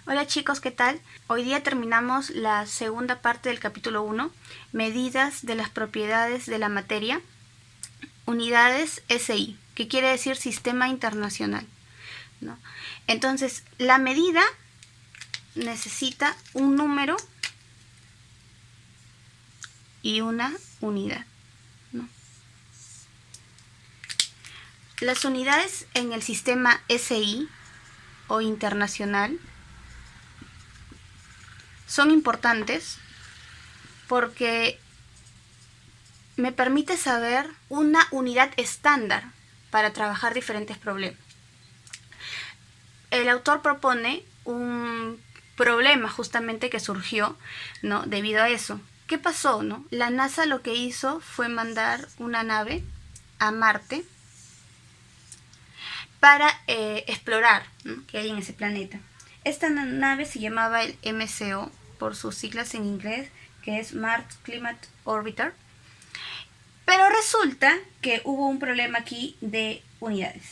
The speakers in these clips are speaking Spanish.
Hola chicos, ¿qué tal? Hoy día terminamos la segunda parte del capítulo 1, medidas de las propiedades de la materia, unidades SI, que quiere decir Sistema Internacional, ¿no? Entonces, la medida necesita un número y una unidad, ¿no? Las unidades en el sistema SI o internacional son importantes porque me permite saber una unidad estándar para trabajar diferentes problemas. El autor propone un problema justamente que surgió, ¿no?, debido a eso. ¿Qué pasó, no? La NASA lo que hizo fue mandar una nave a Marte para explorar, ¿no?, qué hay en ese planeta. Esta nave se llamaba el MCO, por sus siglas en inglés, que es Mars Climate Orbiter. Pero resulta que hubo un problema aquí de unidades,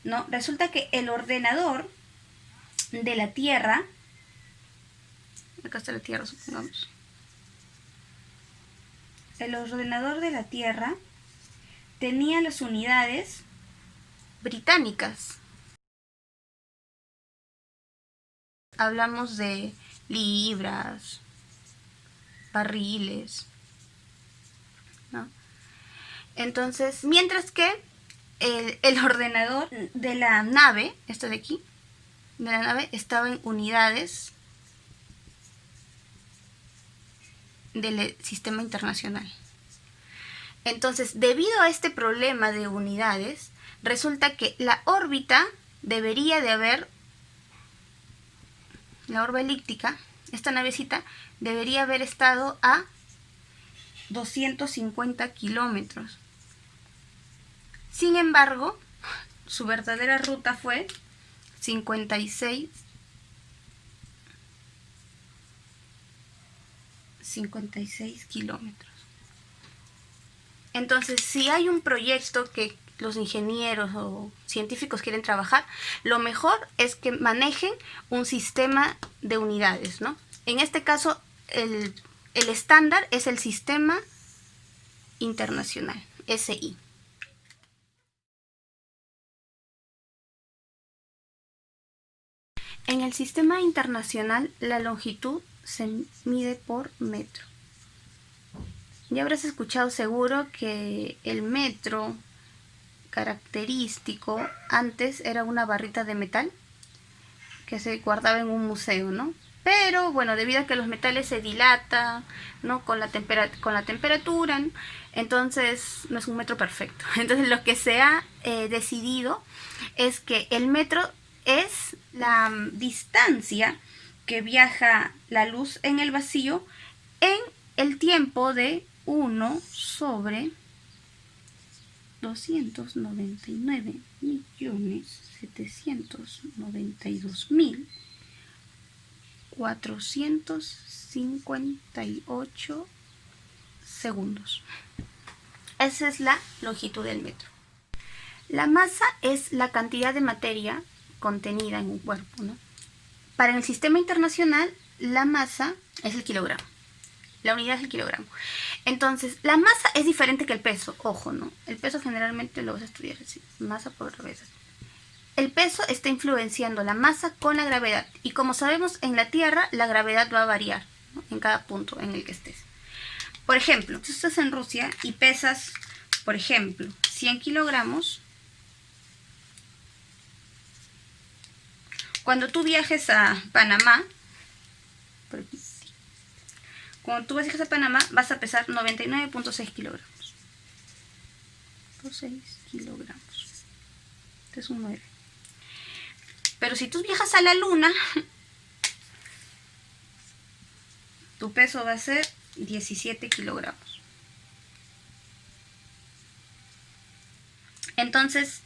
¿no? Resulta que el ordenador de la Tierra, acá está la Tierra, supongamos, el ordenador de la Tierra tenía las unidades británicas. Hablamos de libras, barriles, ¿no? Entonces, mientras que el ordenador de la nave, esto de aquí, de la nave, estaba en unidades del sistema internacional. Entonces, debido a este problema de unidades, resulta que la órbita debería de haber, la órbita elíptica, esta navecita, debería haber estado a 250 kilómetros. Sin embargo, su verdadera ruta fue 56 kilómetros. Entonces, si hay un proyecto que los ingenieros o científicos quieren trabajar, lo mejor es que manejen un sistema de unidades, ¿no? En este caso, el estándar es el Sistema Internacional, SI. En el sistema internacional, la longitud se mide por metro. Ya habrás escuchado seguro que el metro característico antes era una barrita de metal que se guardaba en un museo, ¿no? Pero bueno, debido a que los metales se dilatan, ¿no?, con la temperatura, ¿no?, entonces no es un metro perfecto. Entonces lo que se ha decidido es que el metro es la distancia que viaja la luz en el vacío en el tiempo de 1 sobre 299.792.458 segundos. Esa es la longitud del metro. La masa es la cantidad de materia contenida en un cuerpo, ¿no? Para el sistema internacional, la masa es el kilogramo. La unidad es el kilogramo. Entonces, la masa es diferente que el peso. Ojo, ¿no? El peso generalmente lo vas a estudiar así. Masa por gravedad. El peso está influenciando la masa con la gravedad. Y como sabemos, en la Tierra la gravedad va a variar, ¿no?, en cada punto en el que estés. Por ejemplo, si estás en Rusia y pesas, por ejemplo, 100 kilogramos, cuando tú viajes a Panamá, vas a pesar 99.6 kilogramos. Por 6 kilogramos. Este es un 9. Pero si tú viajas a la Luna, tu peso va a ser 17 kilogramos. Entonces,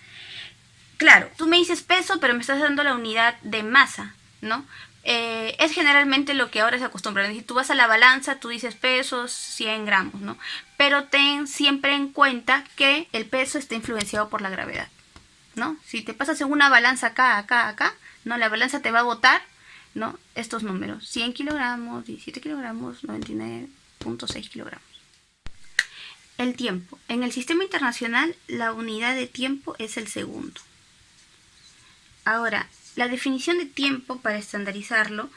claro, tú me dices peso, pero me estás dando la unidad de masa, ¿no? Es generalmente lo que ahora se acostumbra. Si tú vas a la balanza, tú dices pesos, 100 gramos, ¿no? Pero ten siempre en cuenta que el peso está influenciado por la gravedad, ¿no? Si te pasas en una balanza acá, ¿no?, la balanza te va a botar ¿no? Estos números: 100 kilogramos, 17 kilogramos, 99.6 kilogramos. El tiempo. En el sistema internacional, la unidad de tiempo es el segundo. Ahora, la definición de tiempo, para estandarizarlo,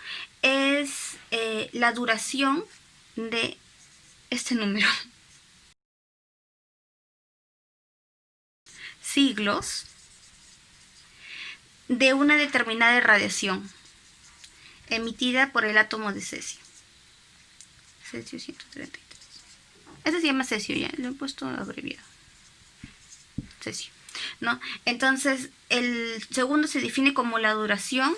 es la duración de este número. Siglos de una determinada radiación emitida por el átomo de cesio. Cesio 133. Este se llama cesio, ya lo he puesto abreviado. Cesio, ¿no? Entonces, el segundo se define como la duración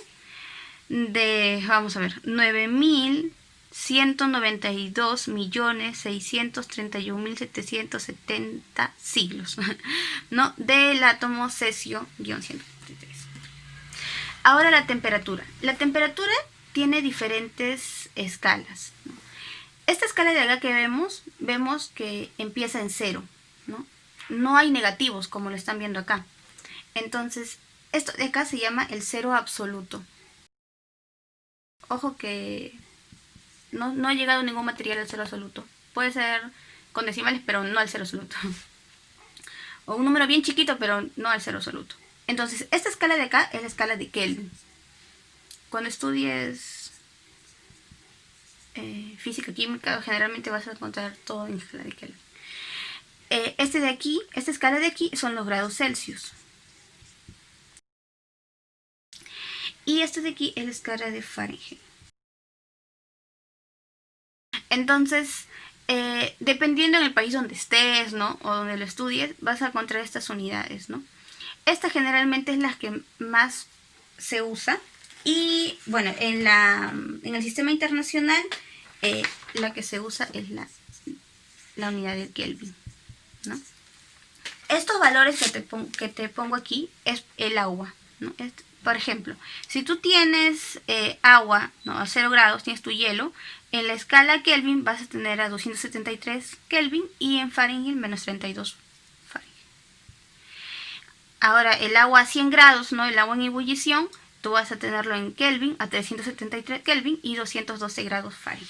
de, vamos a ver, 9.192.631.770 siglos, ¿no? Del átomo cesio-133. Ahora la temperatura. La temperatura tiene diferentes escalas, ¿no? Esta escala de acá que vemos que empieza en 0, ¿no? No hay negativos como lo están viendo acá. Entonces, esto de acá se llama el 0 absoluto. Ojo que no ha llegado ningún material al 0 absoluto. Puede ser con decimales, pero no al 0 absoluto. O un número bien chiquito, pero no al 0 absoluto. Entonces, esta escala de acá es la escala de Kelvin. Cuando estudies física, química, generalmente vas a encontrar todo en escala de Kelvin. Esta escala de aquí son los grados Celsius. Y este de aquí es la escala de Fahrenheit. Entonces, dependiendo en el país donde estés, ¿no? O donde lo estudies, vas a encontrar estas unidades, ¿no? Esta generalmente es la que más se usa. Y bueno, en el sistema internacional, la que se usa es la unidad de Kelvin, ¿no? Estos valores que te pongo aquí es el agua, ¿no? Por ejemplo, si tú tienes agua, ¿no? A 0 grados, tienes tu hielo, en la escala Kelvin vas a tener a 273 Kelvin y en Fahrenheit menos 32 Fahrenheit. Ahora, el agua a 100 grados, ¿no? El agua en ebullición, tú vas a tenerlo en Kelvin a 373 Kelvin y 212 grados Fahrenheit.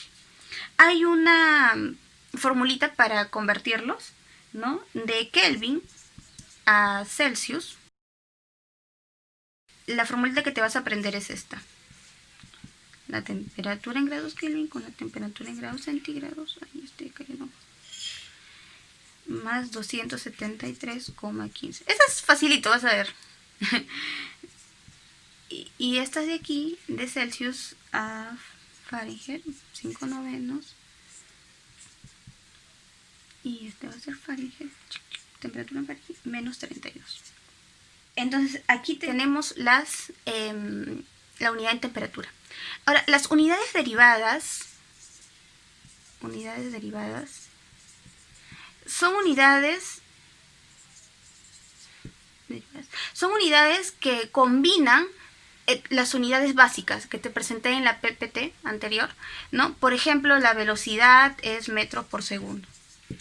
Hay una formulita para convertirlos, ¿no? De Kelvin a Celsius. La formulita que te vas a aprender es esta: la temperatura en grados Kelvin con la temperatura en grados centígrados, ahí estoy cayendo, más 273,15. Esta es facilito, vas a ver. y esta de aquí, de Celsius a Fahrenheit, 5 novenos. Y este va a ser Fahrenheit, temperatura en Fahrenheit, menos 32. Entonces, aquí tenemos la unidad en temperatura. Ahora, las unidades derivadas son unidades que combinan las unidades básicas que te presenté en la PPT anterior, ¿no? Por ejemplo, la velocidad es metros por segundo,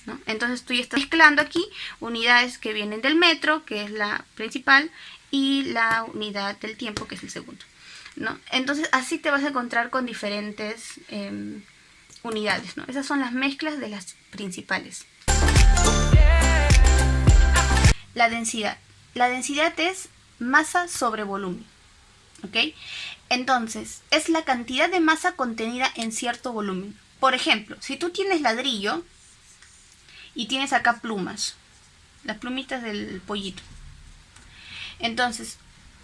¿no? Entonces tú ya estás mezclando aquí unidades que vienen del metro, que es la principal, y la unidad del tiempo, que es el segundo, ¿no? Entonces así te vas a encontrar con diferentes unidades, ¿no? Esas son las mezclas de las principales. La densidad. La densidad es masa sobre volumen, ¿ok? Entonces, es la cantidad de masa contenida en cierto volumen. Por ejemplo, si tú tienes ladrillo y tienes acá plumas, las plumitas del pollito. Entonces,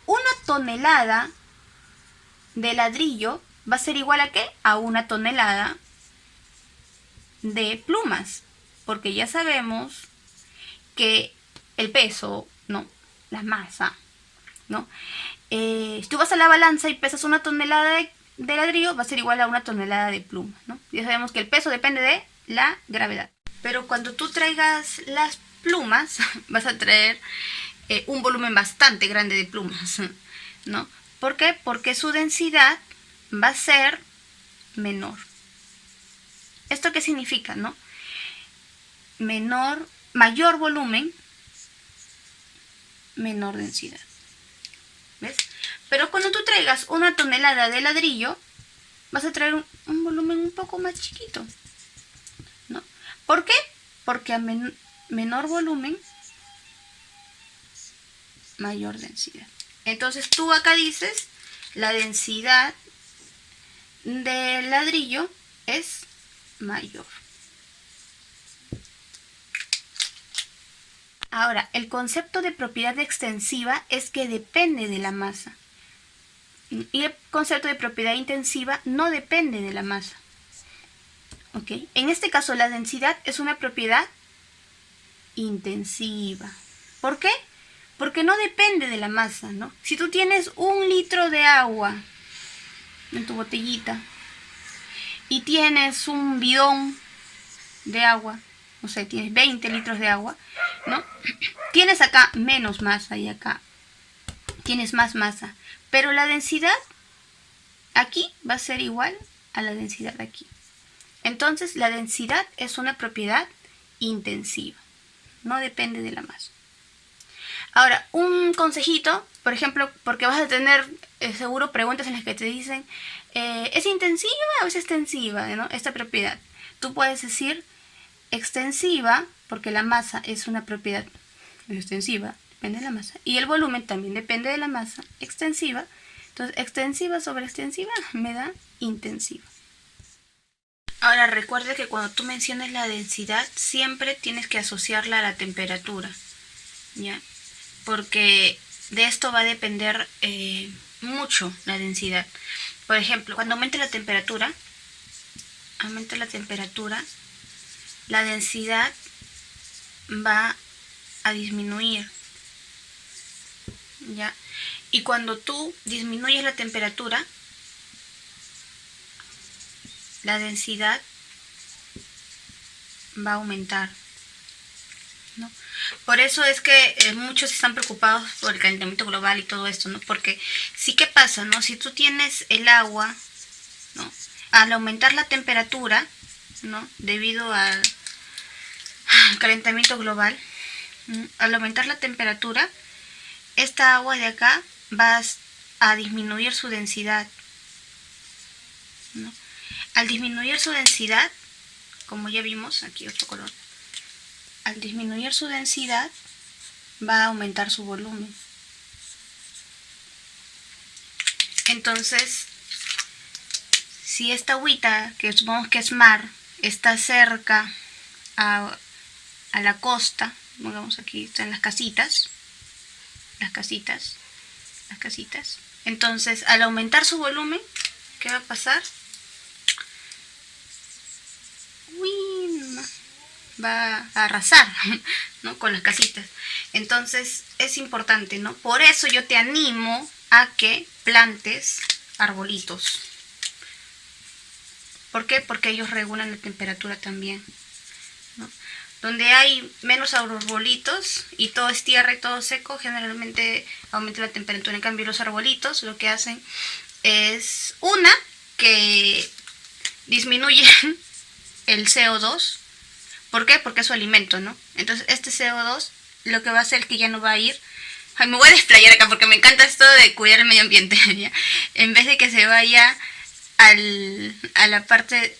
1 tonelada de ladrillo va a ser igual a ¿qué? A 1 tonelada de plumas. Porque ya sabemos que el peso, ¿no? La masa, ¿no? Si tú vas a la balanza y pesas 1 tonelada de ladrillo, va a ser igual a 1 tonelada de pluma, ¿no? Ya sabemos que el peso depende de la gravedad. Pero cuando tú traigas las plumas, vas a traer un volumen bastante grande de plumas, ¿no? ¿Por qué? Porque su densidad va a ser menor. ¿Esto qué significa, no? Mayor volumen, menor densidad. ¿Ves? Pero cuando tú traigas 1 tonelada de ladrillo, vas a traer un volumen un poco más chiquito, ¿no? ¿Por qué? Porque a menor volumen, mayor densidad. Entonces tú acá dices, la densidad del ladrillo es mayor. Ahora, el concepto de propiedad extensiva es que depende de la masa. Y el concepto de propiedad intensiva no depende de la masa. ¿Ok? En este caso, la densidad es una propiedad intensiva. ¿Por qué? Porque no depende de la masa, ¿no? Si tú tienes 1 litro de agua en tu botellita y tienes un bidón de agua, o sea, tienes 20 litros de agua, ¿no? Tienes acá menos masa y acá tienes más masa, pero la densidad aquí va a ser igual a la densidad de aquí. Entonces, la densidad es una propiedad intensiva, no depende de la masa. Ahora, un consejito, por ejemplo, porque vas a tener seguro preguntas en las que te dicen, ¿es intensiva o es extensiva, ¿no? Esta propiedad? Tú puedes decir extensiva, porque la masa es una propiedad extensiva, depende de la masa, y el volumen también depende de la masa, extensiva. Entonces, extensiva sobre extensiva me da intensiva. Ahora, recuerda que cuando tú menciones la densidad, siempre tienes que asociarla a la temperatura, ¿ya? Porque de esto va a depender mucho la densidad. Por ejemplo, cuando aumente la temperatura, la densidad va a disminuir, ¿ya? Y cuando tú disminuyes la temperatura, la densidad va a aumentar, ¿no? Por eso es que muchos están preocupados por el calentamiento global y todo esto, ¿no? Porque sí que pasa, ¿no? Si tú tienes el agua, ¿no? Al aumentar la temperatura, ¿no? Debido al calentamiento global, ¿no? Al aumentar la temperatura, esta agua de acá va a disminuir su densidad, ¿no? Al disminuir su densidad, como ya vimos, aquí otro color, al disminuir su densidad va a aumentar su volumen. Entonces, si esta agüita, que supongamos que es mar, está cerca a la costa, pongamos aquí, están las casitas, entonces al aumentar su volumen, ¿qué va a pasar? Va a arrasar, ¿no? Con las casitas. Entonces es importante, ¿no? Por eso yo te animo a que plantes arbolitos. ¿Por qué? Porque ellos regulan la temperatura también, ¿no? Donde hay menos arbolitos y todo es tierra y todo seco, generalmente aumenta la temperatura. En cambio, los arbolitos lo que hacen es, que disminuyen el CO2. ¿Por qué? Porque es su alimento, ¿no? Entonces este CO2 lo que va a hacer es que ya no va a ir... Ay, me voy a desplayar acá porque me encanta esto de cuidar el medio ambiente, ¿ya? En vez de que se vaya a la parte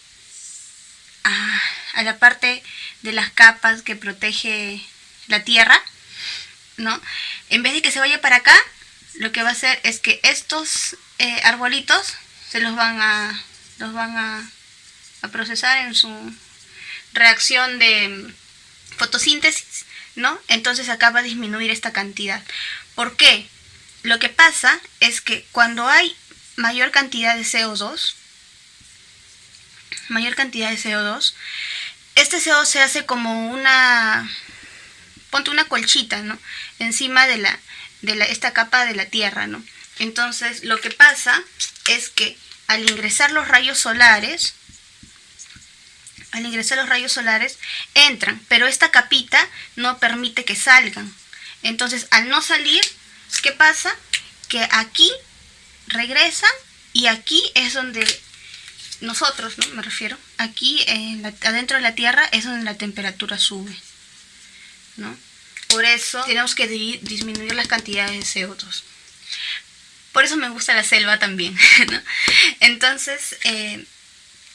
de las capas que protege la tierra, ¿no? En vez de que se vaya para acá, lo que va a hacer es que estos arbolitos se los van a procesar en su reacción de fotosíntesis, ¿no? Entonces acá va a disminuir esta cantidad. ¿Por qué? Lo que pasa es que cuando hay mayor cantidad de CO2, este CO2 se hace como ponte una colchita, ¿no? Encima de esta capa de la tierra, ¿no? Entonces lo que pasa es que al ingresar los rayos solares entran, pero esta capita no permite que salgan. Entonces, al no salir, ¿qué pasa? Que aquí regresan y aquí es donde nosotros, ¿no? Me refiero, aquí adentro de la Tierra es donde la temperatura sube, ¿no? Por eso tenemos que disminuir las cantidades de CO2. Por eso me gusta la selva también, ¿no? Entonces,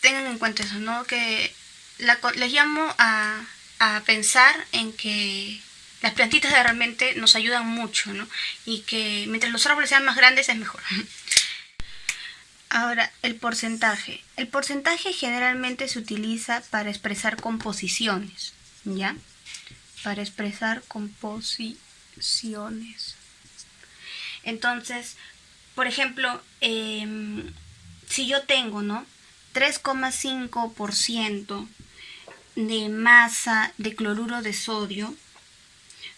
tengan en cuenta eso, ¿no? Que les llamo a pensar en que las plantitas realmente nos ayudan mucho, ¿no? Y que mientras los árboles sean más grandes es mejor. Ahora, el porcentaje. El porcentaje generalmente se utiliza para expresar composiciones, ¿ya? Para expresar composiciones. Entonces, por ejemplo, si yo tengo, ¿no? 3,5% de masa de cloruro de sodio,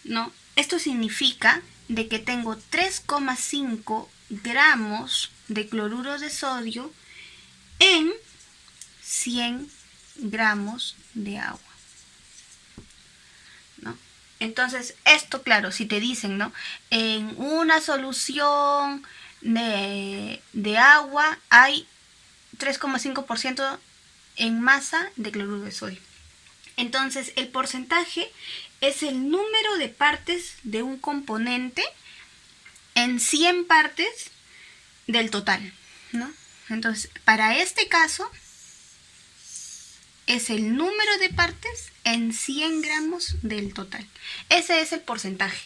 ¿no? Esto significa de que tengo 3,5 gramos de cloruro de sodio en 100 gramos de agua, ¿no? Entonces, esto, claro, si te dicen, ¿no? En una solución de agua hay 3,5% en masa de cloruro de sodio. Entonces, el porcentaje es el número de partes de un componente en 100 partes del total, ¿no? Entonces, para este caso, es el número de partes en 100 gramos del total. Ese es el porcentaje.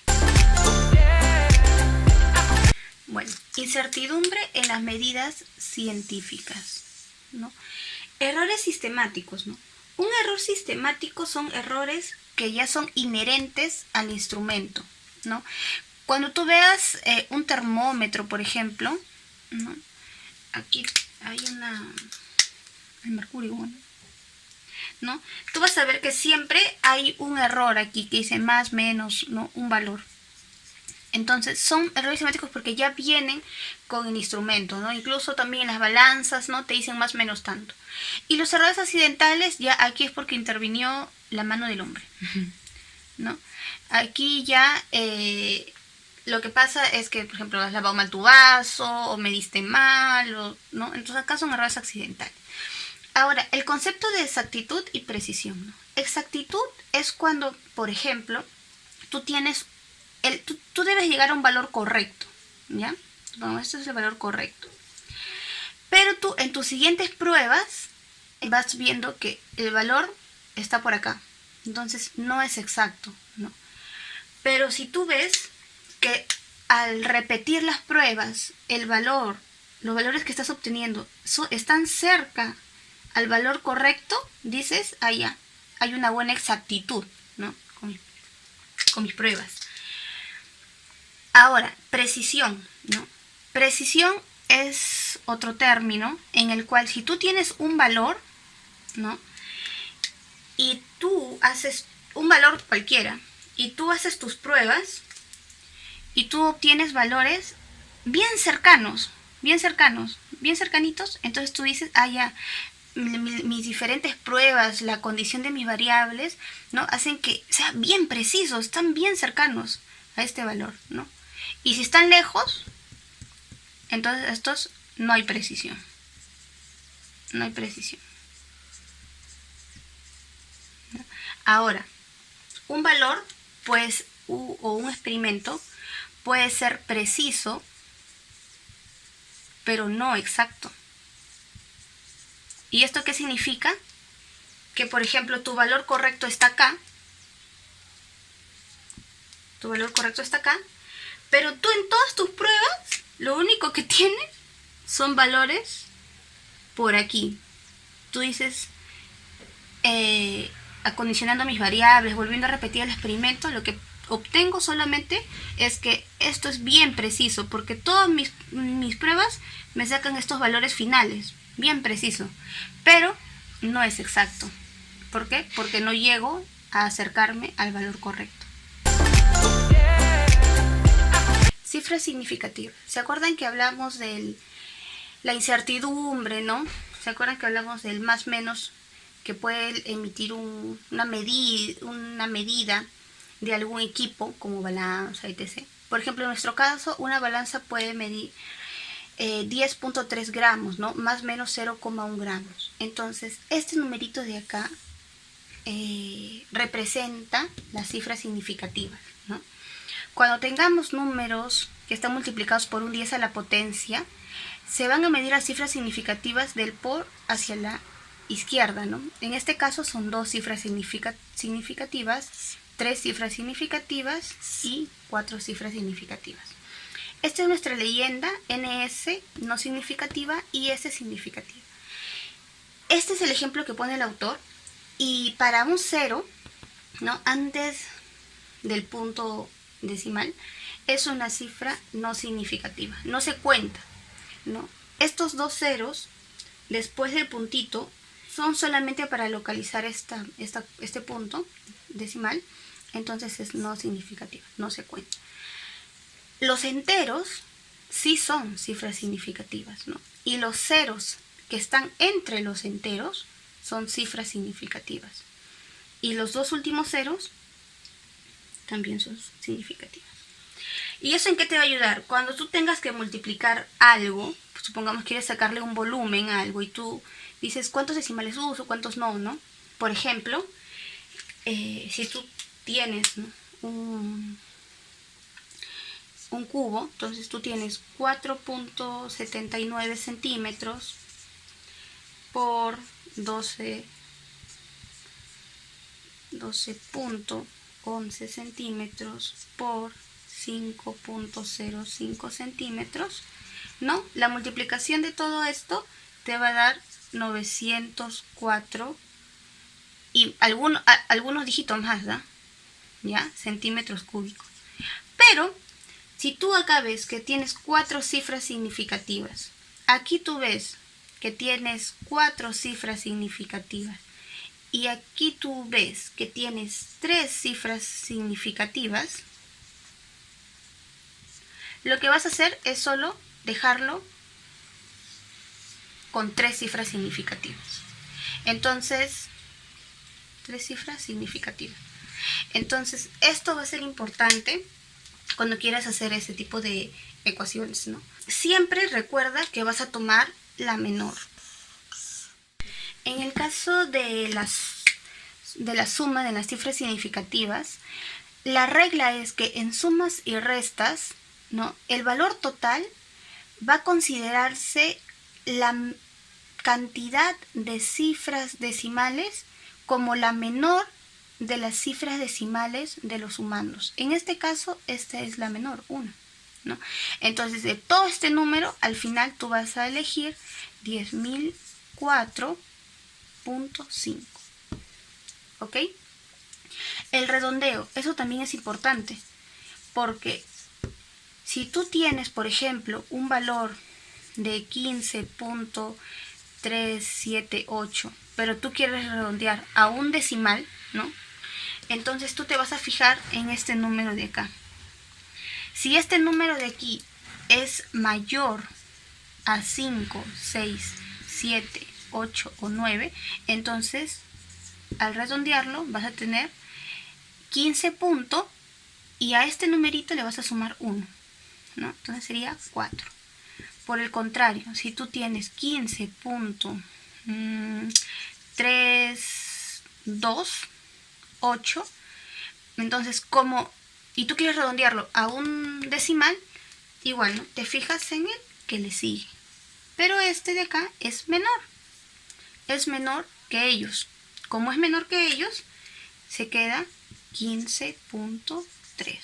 Bueno, incertidumbre en las medidas científicas, ¿no? Errores sistemáticos, ¿no? Un error sistemático son errores que ya son inherentes al instrumento, ¿no? Cuando tú veas un termómetro, por ejemplo, ¿no? Aquí hay el mercurio, ¿no? Tú vas a ver que siempre hay un error aquí que dice más, menos, ¿no? Un valor. Entonces son errores sistemáticos porque ya vienen con el instrumento, ¿no? Incluso también las balanzas, ¿no? Te dicen más o menos tanto. Y los errores accidentales ya aquí es porque intervinió la mano del hombre, ¿no? Aquí ya lo que pasa es que, por ejemplo, has lavado mal tu vaso o mediste mal, ¿no? Entonces acá son errores accidentales. Ahora, el concepto de exactitud y precisión, ¿no? Exactitud es cuando, por ejemplo, tú tienes tú debes llegar a un valor correcto, ¿ya? Bueno, este es el valor correcto. Pero tú en tus siguientes pruebas vas viendo que el valor está por acá. Entonces no es exacto, ¿no? Pero si tú ves que al repetir las pruebas, los valores que estás obteniendo están cerca al valor correcto, dices, ya, hay una buena exactitud, ¿no? Con mis pruebas. Ahora, precisión, ¿no? Precisión es otro término en el cual si tú tienes un valor, ¿no? Y tú haces un valor cualquiera, y tú haces tus pruebas, y tú obtienes valores bien cercanos, bien cercanitos, entonces tú dices, ya, mis diferentes pruebas, la condición de mis variables, ¿no? Hacen que sea bien preciso, están bien cercanos a este valor, ¿no? Y si están lejos, entonces estos no hay precisión. No hay precisión. Ahora, un valor, pues, o un experimento puede ser preciso, pero no exacto. ¿Y esto qué significa? Que, por ejemplo, tu valor correcto está acá. Tu valor correcto está acá. Pero tú en todas tus pruebas, lo único que tienes son valores por aquí. Tú dices, acondicionando mis variables, volviendo a repetir el experimento, lo que obtengo solamente es que esto es bien preciso, porque todas mis pruebas me sacan estos valores finales, bien preciso, pero no es exacto. ¿Por qué? Porque no llego a acercarme al valor correcto. Cifras significativas. ¿Se acuerdan que hablamos de la incertidumbre, ¿no? ¿Se acuerdan que hablamos del más menos que puede emitir una medida de algún equipo como balanza, etc.? Por ejemplo, en nuestro caso, una balanza puede medir 10.3 gramos, ¿no? Más o menos 0,1 gramos. Entonces, este numerito de acá representa las cifras significativas, ¿no? Cuando tengamos números que están multiplicados por un 10 a la potencia, se van a medir las cifras significativas del por hacia la izquierda, ¿no? En este caso son 2 cifras significativas, 3 cifras significativas y 4 cifras significativas. Esta es nuestra leyenda, NS no significativa y S significativa. Este es el ejemplo que pone el autor, y para un 0, ¿no?, antes del punto decimal, es una cifra no significativa, no se cuenta, ¿no? Estos 2 ceros después del puntito son solamente para localizar este punto decimal, entonces es no significativa, no se cuenta. Los enteros sí son cifras significativas, ¿no? Y los ceros que están entre los enteros son cifras significativas. Y los 2 últimos ceros también son significativas. ¿Y eso en qué te va a ayudar? Cuando tú tengas que multiplicar algo, pues supongamos quieres sacarle un volumen a algo y tú dices cuántos decimales uso, cuántos no, ¿no? Por ejemplo, si tú tienes, ¿no?, un cubo, entonces tú tienes 4.79 centímetros por 12.11 centímetros por 5.05 centímetros, ¿no? La multiplicación de todo esto te va a dar 904 y algunos dígitos más, ¿da? ¿Ya? Centímetros cúbicos. Pero si tú acá ves que tienes 4 cifras significativas, aquí tú ves que tienes 4 cifras significativas, y aquí tú ves que tienes 3 cifras significativas, lo que vas a hacer es solo dejarlo con 3 cifras significativas. Entonces, 3 cifras significativas. Entonces, esto va a ser importante cuando quieras hacer ese tipo de ecuaciones, ¿no? Siempre recuerda que vas a tomar la menor. En el caso de la suma de las cifras significativas, la regla es que en sumas y restas, ¿no?, el valor total va a considerarse la cantidad de cifras decimales como la menor de las cifras decimales de los sumandos. En este caso, esta es la menor, 1, ¿no? Entonces, de todo este número, al final tú vas a elegir 10.004.5. ¿Ok? El redondeo, eso también es importante, porque si tú tienes, por ejemplo, un valor de 15.378, pero tú quieres redondear a un decimal, ¿no?, entonces tú te vas a fijar en este número de acá. Si este número de aquí es mayor a 5, 6, 7, 8 o 9, entonces al redondearlo vas a tener 15 puntos y a este numerito le vas a sumar 1, ¿no? Entonces sería 4. Por el contrario, si tú tienes 15.328, entonces y tú quieres redondearlo a un decimal, igual, ¿no?, te fijas en el que le sigue. Pero este de acá es menor que ellos. Como es menor que ellos, se queda 15.3,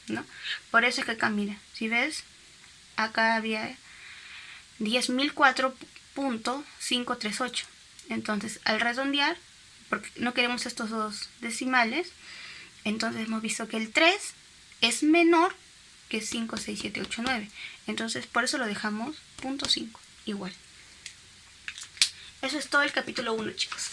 ¿no? Por eso es que acá, mira, si ves, acá había 10.004.538. Entonces, al redondear, porque no queremos estos dos decimales, entonces hemos visto que el 3 es menor que 5, 6, 7, 8, 9. Entonces, por eso lo dejamos 0.5, igual. Eso es todo el capítulo 1, chicos.